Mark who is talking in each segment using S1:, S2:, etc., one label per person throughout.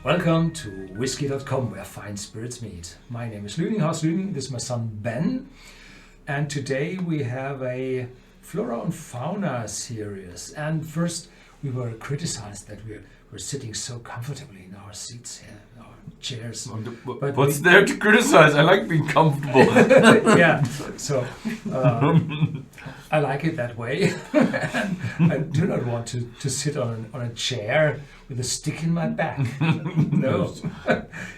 S1: Welcome to Whisky.com, where fine spirits meet. My name is Lüning, Horst Lüning, this is my son Ben, and today we have a Flora and Fauna series. And first we were criticized that we're sitting so comfortably in our seats here, in our chairs.
S2: But what's there to criticize? I like being comfortable.
S1: Yeah, so I like it that way. And I do not want to sit on a chair with a stick in my back. No.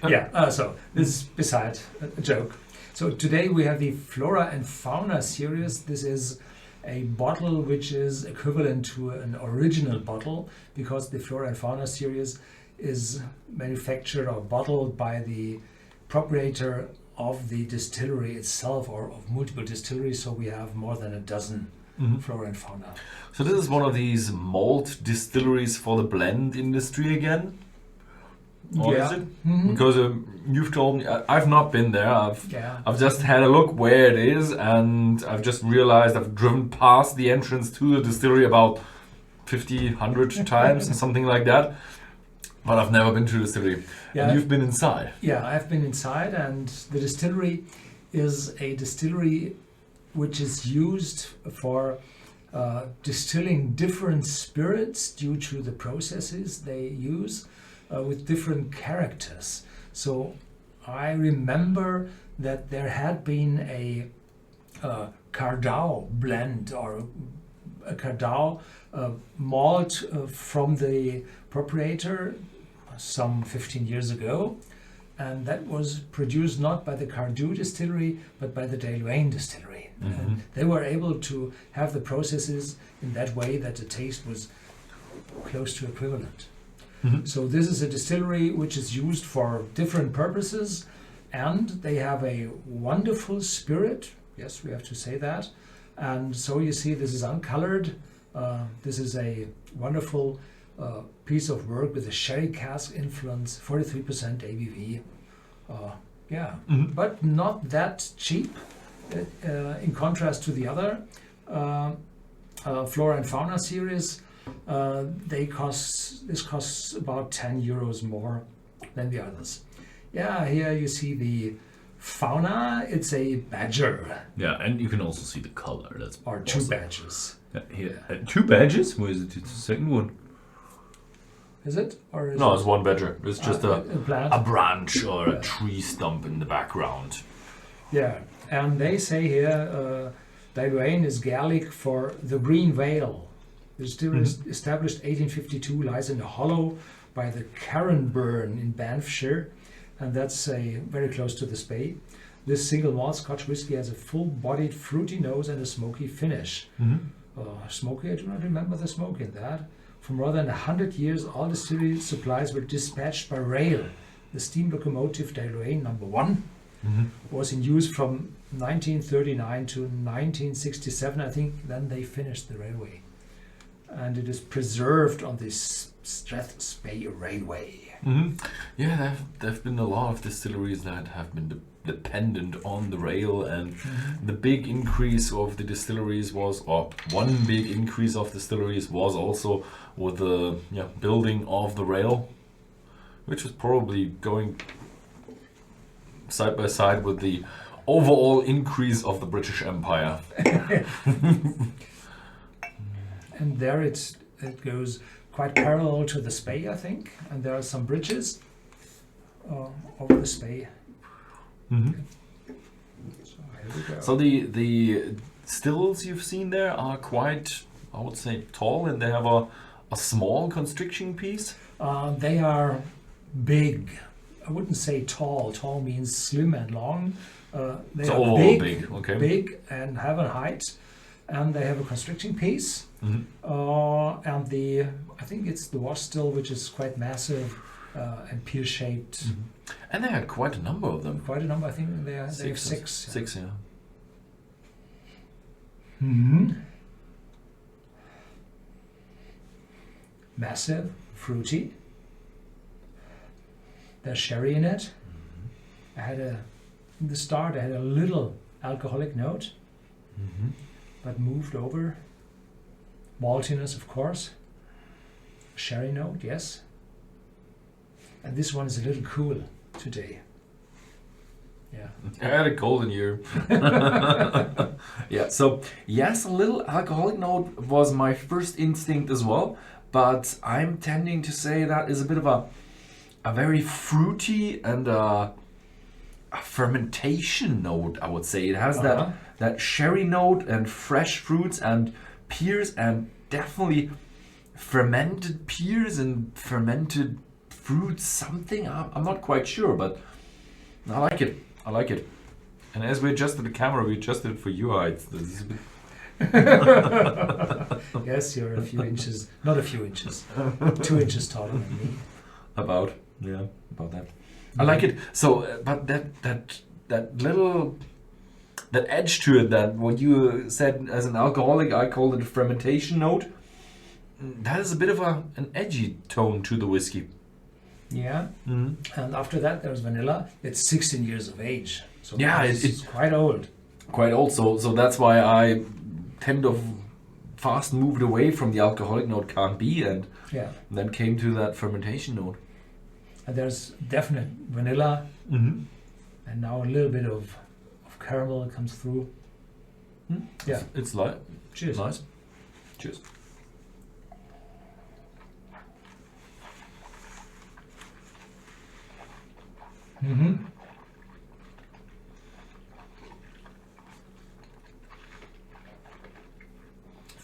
S1: Yeah, so this is beside a joke. So today we have the Flora and Fauna series. This is a bottle which is equivalent to an original bottle, because the Flora and Fauna series is manufactured or bottled by the proprietor of the distillery itself, or of multiple distilleries. So we have more than a dozen Flora and Fauna.
S2: So this is one of these malt distilleries for the blend industry again? Or
S1: Yeah.
S2: is it? Because you've told me, I've not been there.
S1: Yeah.
S2: I've just had a look where it is, and I've just realized I've driven past the entrance to the distillery about 50, 100 times, something like that. But I've never been to the distillery.
S1: Yeah.
S2: And you've been inside.
S1: Yeah, I've been inside, and the distillery is a distillery which is used for distilling different spirits due to the processes they use with different characters. So I remember that there had been a Cardau blend, or a Cardau malt from the proprietor some 15 years ago, and that was produced not by the Cardau distillery but by the Dailuaine distillery. And they were able to have the processes in that way that the taste was close to equivalent. So this is a distillery which is used for different purposes, and they have a wonderful spirit. Yes, we have to say that. And so you see, this is uncolored. This is a wonderful piece of work with a sherry cask influence, 43% ABV. But not that cheap in contrast to the other Flora and Fauna series. This costs about 10 euros more than the others. Yeah, here you see the Fauna. It's a badger.
S3: Yeah, and you can also see the color. That's
S1: Or two
S3: awesome.
S1: badges.
S3: Yeah, here. 2 badges? Where is it? It's the second one.
S1: Is it? Or is
S2: No,
S1: it
S2: it's one badger. It's just a
S1: plant?
S2: branch or a tree stump in the background.
S1: Yeah, and they say here Dailuaine is Gaelic for the green vale. The distillery is established 1852, lies in a hollow by the Carronburn in Banffshire, and that's very close to the Spey. This single malt Scotch whisky has a full-bodied fruity nose and a smoky finish. Smoky, I do not remember the smoke in that. For more than 100 years, all distillery supplies were dispatched by rail. The steam locomotive Dailuaine No. 1 was in use from 1939 to 1967. I think then they finished the railway. And it is preserved on this Strathspey Railway.
S2: Yeah, there have been a lot of distilleries that have been dependent on the rail, and the big increase of the distilleries was, or one big increase of distilleries was also with the building of the rail, which was probably going side by side with the overall increase of the British Empire.
S1: And there it goes quite parallel to the Spey, I think. And there are some bridges over the Spey. So here we go.
S2: So the stills you've seen there are quite, I would say, tall, and they have a small constriction piece.
S1: They are big. I wouldn't say tall. Tall means slim and long. They
S2: So
S1: are
S2: overall big, okay.
S1: big and have a height, and they have a constricting piece. And I think it's the wash still, which is quite massive and pear-shaped.
S2: And they had quite a number of them.
S1: Quite a number. I think they have six.
S2: Six, yeah.
S1: Massive, fruity. There's sherry in it. In the start I had a little alcoholic note, but moved over. Maltiness, of course. Sherry note, yes. and this one is a little cool today. Yeah.
S2: I had a golden year. Yeah, so yes, a little alcoholic note was my first instinct as well, but I'm tending to say that is a bit of a very fruity and a fermentation note, I would say. It has that sherry note and fresh fruits and pears and definitely fermented pears and fermented fruits, something. I'm not quite sure, but I like it. I like it. And as we adjusted the camera, we adjusted it for you. This is a bit
S1: Yes, you're a few inches, not a few inches, 2 inches taller than me.
S2: about that. I like it. So, but that little edge to it, that what you said as an alcoholic, I called it a fermentation note. That is a bit of an edgy tone to the whiskey.
S1: Yeah. And after that, there's vanilla. It's 16 years of age. So
S2: Yeah,
S1: it's quite old.
S2: Quite old. So that's why I tend to fast moved away from the alcoholic note, can't be, and
S1: Yeah.
S2: then came to that fermentation note.
S1: And there's definite vanilla, and now a little bit of caramel comes through. Yeah.
S2: It's like
S1: Cheers.
S2: nice. Cheers.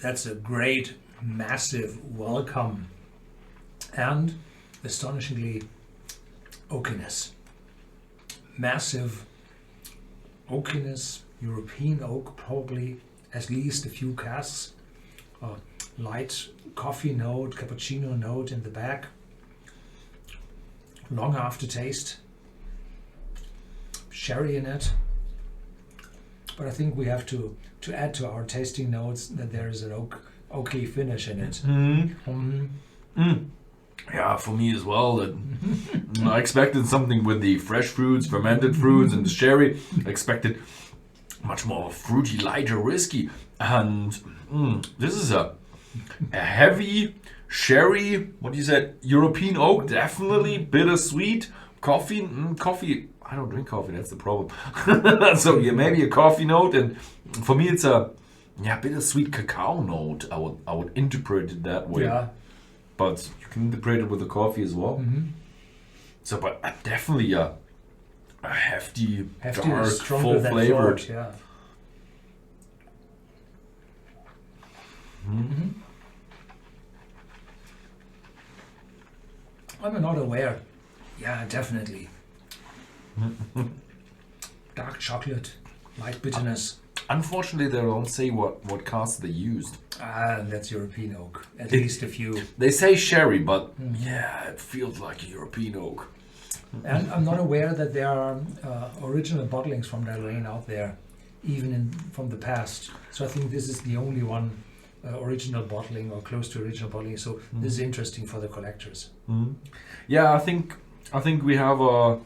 S1: That's a great, massive welcome, and astonishingly oakiness. Massive oakiness, European oak, probably at least a few casks. Light coffee note, cappuccino note in the back. Long aftertaste. Sherry in it. But I think we have to add to our tasting notes that there is an oaky finish in it.
S2: Yeah, for me as well. That I expected something with the fresh fruits, fermented fruits, and the sherry. I expected much more fruity, lighter whiskey, and this is a heavy sherry. What you said? European oak, definitely bittersweet. Coffee. Coffee. I don't drink coffee. That's the problem. So yeah, maybe a coffee note, and for me, it's a bittersweet cacao note. I would interpret it that way.
S1: Yeah.
S2: But you can interpret it with the coffee as well. So, but definitely a hefty, dark,
S1: stronger
S2: full
S1: than
S2: flavored.
S1: Fort, yeah. I'm not aware. Yeah, definitely. Dark chocolate, light bitterness.
S2: Unfortunately, they don't say what cask they used.
S1: That's European oak. At least a few.
S2: They say sherry, but yeah, it feels like a European oak.
S1: And I'm not aware that there are original bottlings from Dailuaine out there, even from the past. So I think this is the only one original bottling or close to original bottling. So this is interesting for the collectors.
S2: Yeah, I think we have a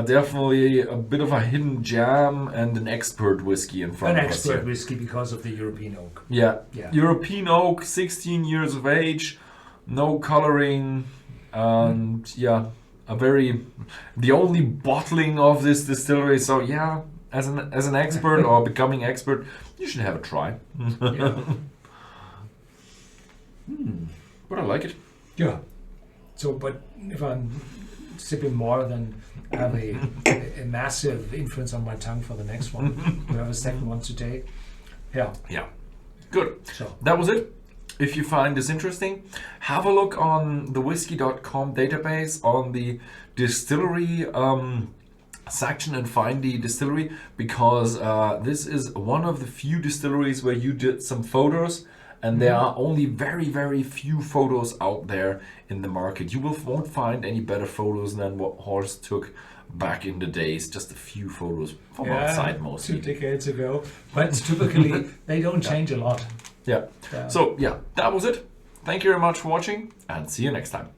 S2: definitely a bit of a hidden gem and an expert whiskey in front
S1: An
S2: of us here.
S1: expert whiskey because of the European oak.
S2: Yeah.
S1: Yeah.
S2: European oak, 16 years of age, no coloring, and the only bottling of this distillery. So yeah, as an expert or becoming expert, you should have a try.
S1: Yeah.
S2: But I like it.
S1: Yeah. So, but if I'm sipping more, then I have a massive influence on my tongue for the next one. We have a second one today. Yeah.
S2: Yeah. Good.
S1: So
S2: That was it. If you find this interesting, have a look on the Whisky.com database on the distillery section and find the distillery, because this is one of the few distilleries where you did some photos, and there are only very, very few photos out there in the market. You won't find any better photos than what Horst took back in the days. Just a few photos from outside mostly.
S1: 2 decades ago. But typically they don't change a lot.
S2: Yeah.
S1: Yeah.
S2: So yeah, that was it. Thank you very much for watching, and see you next time.